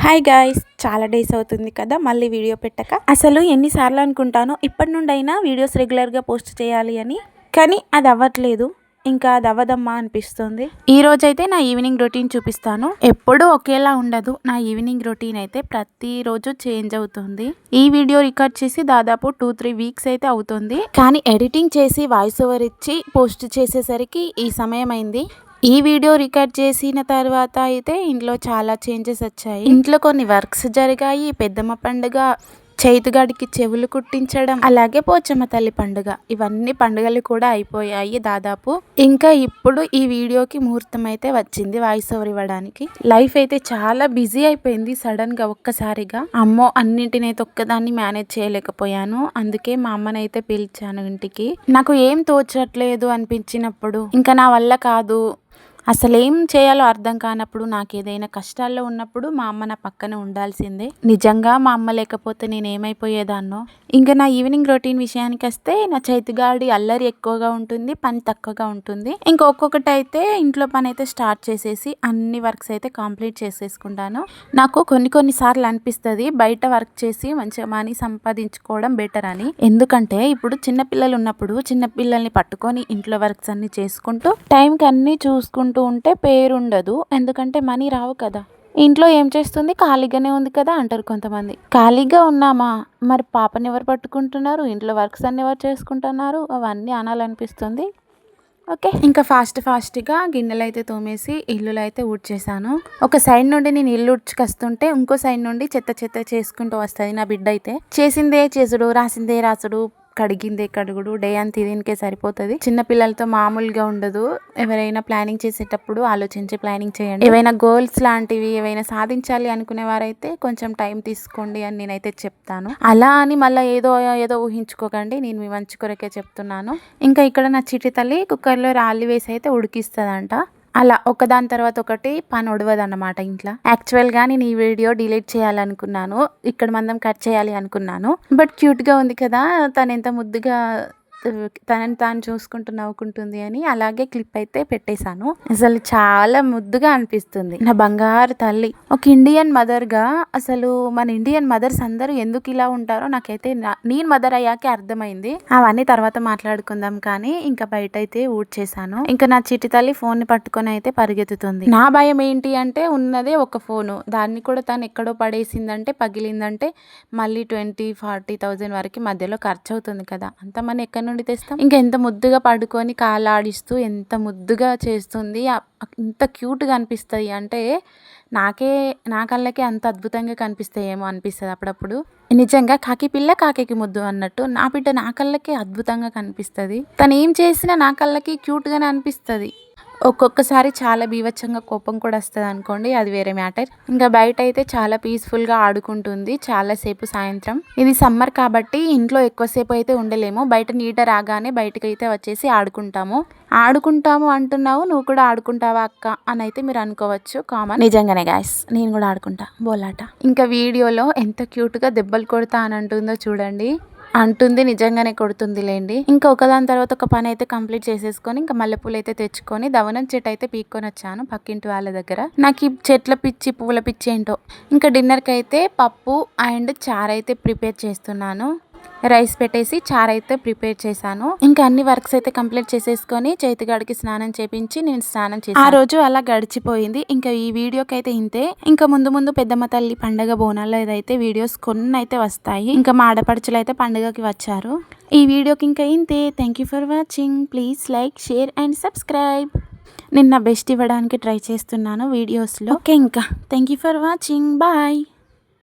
Hi guys, చాలా days అవుతుంది కదా మళ్ళీ వీడియో పెట్టక. అసలు ఎన్నిసార్లు అనుకుంటానో ఇప్పటి నుండైనా వీడియోస్ రెగ్యులర్గా పోస్ట్ చేయాలి అని, కానీ అది అవ్వట్లేదు. ఇంకా అది అవ్వదమ్మా అనిపిస్తుంది. ఈ రోజైతే నా ఈవినింగ్ రొటీన్ చూపిస్తాను. ఎప్పుడూ ఒకేలా ఉండదు. నా ఈవినింగ్ రొటీన్ అయితే ప్రతిరోజు చేంజ్ అవుతుంది. ఈ వీడియో రికార్డ్ చేసి దాదాపు 2-3 వీక్స్ అయితే అవుతుంది, కానీ ఎడిటింగ్ చేసి వాయిస్ ఓవర్ ఇచ్చి పోస్ట్ చేసేసరికి ఈ సమయం అయింది. ఈ వీడియో రికార్డ్ చేసిన తర్వాత అయితే ఇంట్లో చాలా చేంజెస్ వచ్చాయి. ఇంట్లో కొన్ని వర్క్స్ జరిగాయి. పెద్దమ్మ పండుగ, చైతుగాడికి చెవులు కుట్టించడం, అలాగే పోచమ్మ తల్లి పండుగ, ఇవన్నీ పండుగలు కూడా అయిపోయాయి దాదాపు. ఇంకా ఇప్పుడు ఈ వీడియోకి ముహూర్తం అయితే వచ్చింది వాయిస్ ఓవర్ ఇవ్వడానికి. లైఫ్ అయితే చాలా బిజీ అయిపోయింది సడన్ గా ఒక్కసారిగా. అమ్మో, అన్నింటినైతే ఒక్కదాన్ని మేనేజ్ చేయలేకపోయాను. అందుకే మా అమ్మనైతే పిలిచాను ఇంటికి. నాకు ఏం తోచట్లేదు అనిపించినప్పుడు, ఇంకా నా వల్ల కాదు, అసలు ఏం చేయాలో అర్థం కానప్పుడు, నాకు ఏదైనా కష్టాల్లో ఉన్నప్పుడు మా అమ్మ నా పక్కన ఉండాల్సిందే. నిజంగా మా అమ్మ లేకపోతే నేను ఏమైపోయేదాన్నో. ఇంకా నా ఈవినింగ్ రొటీన్ విషయానికి వస్తే, నా చైతుగాడి అల్లరి ఎక్కువగా ఉంటుంది, పని తక్కువగా ఉంటుంది. ఇంకొకటి అయితే ఇంట్లో పని అయితే స్టార్ట్ చేసేసి అన్ని వర్క్స్ అయితే కంప్లీట్ చేసేసుకుంటాను. నాకు కొన్ని సార్లు అనిపిస్తుంది బయట వర్క్ చేసి మంచిగా మనీ సంపాదించుకోవడం బెటర్ అని. ఎందుకంటే ఇప్పుడు చిన్నపిల్లలు ఉన్నప్పుడు చిన్నపిల్లల్ని పట్టుకొని ఇంట్లో వర్క్స్ అన్ని చేసుకుంటూ టైంకి అన్నీ చూసుకుంటూ ఉంటే పేరుండదు. ఎందుకంటే మనీ రావు కదా. ఇంట్లో ఏం చేస్తుంది, ఖాళీగానే ఉంది కదా అంటారు కొంతమంది. ఖాళీగా ఉన్నామా, మరి పాపని ఎవరు పట్టుకుంటున్నారు, ఇంట్లో వర్క్స్ అన్ని ఎవరు చేసుకుంటున్నారు, అవన్నీ అనాలనిపిస్తుంది. ఓకే, ఇంకా ఫాస్ట్గా గిన్నెలు అయితే తోమేసి ఇల్లులు అయితే ఊడ్చేసాను. ఒక సైడ్ నుండి నేను ఇల్లు ఊడ్చుకొస్తుంటే ఇంకో సైడ్ నుండి చెత్త చేసుకుంటూ వస్తుంది నా బిడ్డ అయితే. చేసిందే చేసుడు, రాసిందే రాసుడు, కడిగిందే కడుగుడు, డే అంతా దీనికే సరిపోతుంది. చిన్న పిల్లలతో మామూలుగా ఉండదు. ఎవరైనా ప్లానింగ్ చేసేటప్పుడు ఆలోచించి ప్లానింగ్ చేయండి. ఏవైనా గోల్స్ లాంటివి ఏవైనా సాధించాలి అనుకునే వారైతే కొంచెం టైం తీసుకోండి అని నేనైతే చెప్తాను. అలా అని మళ్ళీ ఏదో ఊహించుకోకండి, నేను మీ మంచి కొరకే చెప్తున్నాను. ఇంకా ఇక్కడ నా చిట్టి తల్లి కుక్కర్లో రాళ్ళు వేసి అయితే ఉడికిస్తుందంట. అలా ఒకదాని తర్వాత ఒకటి పని ఒడవదన్నమాట ఇంట్లో. యాక్చువల్గా నేను ఈ వీడియో డిలీట్ చేయాలనుకున్నాను, ఇక్కడ మందం కట్ చేయాలి అనుకున్నాను. బట్ క్యూట్గా ఉంది కదా, తను ఎంత ముద్దుగా తనని తాను చూసుకుంటూ నవ్వుకుంటుంది అని అలాగే క్లిప్ అయితే పెట్టేశాను. అసలు చాలా ముద్దుగా అనిపిస్తుంది నా బంగారు తల్లి. ఒక ఇండియన్ మదర్గా అసలు మన ఇండియన్ మదర్స్ అందరూ ఎందుకు ఇలా ఉంటారో నాకైతే నేను మదర్ అయ్యాకే అర్థమైంది. అవన్నీ తర్వాత మాట్లాడుకుందాం, కానీ ఇంకా బయట అయితే ఊడ్చేసాను. ఇంకా నా చిట్టి తల్లి ఫోన్ ని పట్టుకొని అయితే పరిగెత్తుతుంది. నా భయం ఏంటి అంటే, ఉన్నదే ఒక ఫోను, దాన్ని కూడా తను ఎక్కడో పడేసిందంటే, పగిలిందంటే మళ్ళీ 20,000-40,000 వరకు మధ్యలో ఖర్చు అవుతుంది కదా. అంత మన ఎక్కడ నుండి తెస్తాం. ఇంకా ఎంత ముద్దుగా పడుకొని కాలాడిస్తూ ఎంత ముద్దుగా చేస్తుంది. ఎంత క్యూట్గా అనిపిస్తాయి అంటే నా కళ్ళకి అంత అద్భుతంగా కనిపిస్తాయేమో అనిపిస్తుంది అప్పుడప్పుడు. నిజంగా కాకి పిల్ల కాకి ముద్దు అన్నట్టు నా బిడ్డ నా కళ్ళకి అద్భుతంగా కనిపిస్తుంది. తను ఏం చేసినా నా కళ్ళకి క్యూట్గానే అనిపిస్తుంది. ఒక్కొక్కసారి చాలా బీభత్సంగా కోపం కూడా వస్తుంది అనుకోండి, అది వేరే మ్యాటర్. ఇంకా బయట అయితే చాలా పీస్ఫుల్గా ఆడుకుంటుంది చాలాసేపు. సాయంత్రం ఇది సమ్మర్ కాబట్టి ఇంట్లో ఎక్కువసేపు అయితే ఉండలేము. బయట నీట రాగానే బయటకు అయితే వచ్చేసి ఆడుకుంటాము అంటున్నావు, నువ్వు కూడా ఆడుకుంటావా అక్క అని అయితే మీరు అనుకోవచ్చు. కామన్, నిజంగానే గాయస్, నేను కూడా ఆడుకుంటా బోలాట. ఇంకా వీడియోలో ఎంత క్యూట్గా దెబ్బలు కొడతా అని అంటుందో చూడండి. అంటుంది, నిజంగానే కొడుతుంది లేండి. ఇంకా ఒకదాని తర్వాత ఒక పని అయితే కంప్లీట్ చేసేసుకొని ఇంకా మల్లెపూలు అయితే తెచ్చుకొని దవనం చెట్టు అయితే పీక్కొని వచ్చాను పక్కింటి వాళ్ళ దగ్గర. నాకు ఈ చెట్ల పిచ్చి పూల పిచ్చి ఏంటో. ఇంకా డిన్నర్కి అయితే పప్పు అండ్ చారు అయితే ప్రిపేర్ చేస్తున్నాను. రైస్ పెట్టేసి చారు అయితే ప్రిపేర్ చేశాను. ఇంకా అన్ని వర్క్స్ అయితే కంప్లీట్ చేసేసుకొని చైతుగాడికి స్నానం చేపించి నేను స్నానం చేశాను. ఆ రోజు అలా గడిచిపోయింది. ఇంకా ఈ వీడియోకి అయితే ఇంతే. ఇంకా ముందు పెద్దమ్మ తల్లి పండగ బోనాల్లో ఏదైతే వీడియోస్ కొన్ని అయితే వస్తాయి. ఇంకా మా ఆడపడుచులు అయితే పండుగకి వచ్చారు. ఈ వీడియోకి ఇంకా ఇంతే. Thank you for watching. Please like, share and subscribe. నేను నా బెస్ట్ ఇవ్వడానికి ట్రై చేస్తున్నాను వీడియోస్లో. ఓకే, ఇంకా thank you for watching. Bye.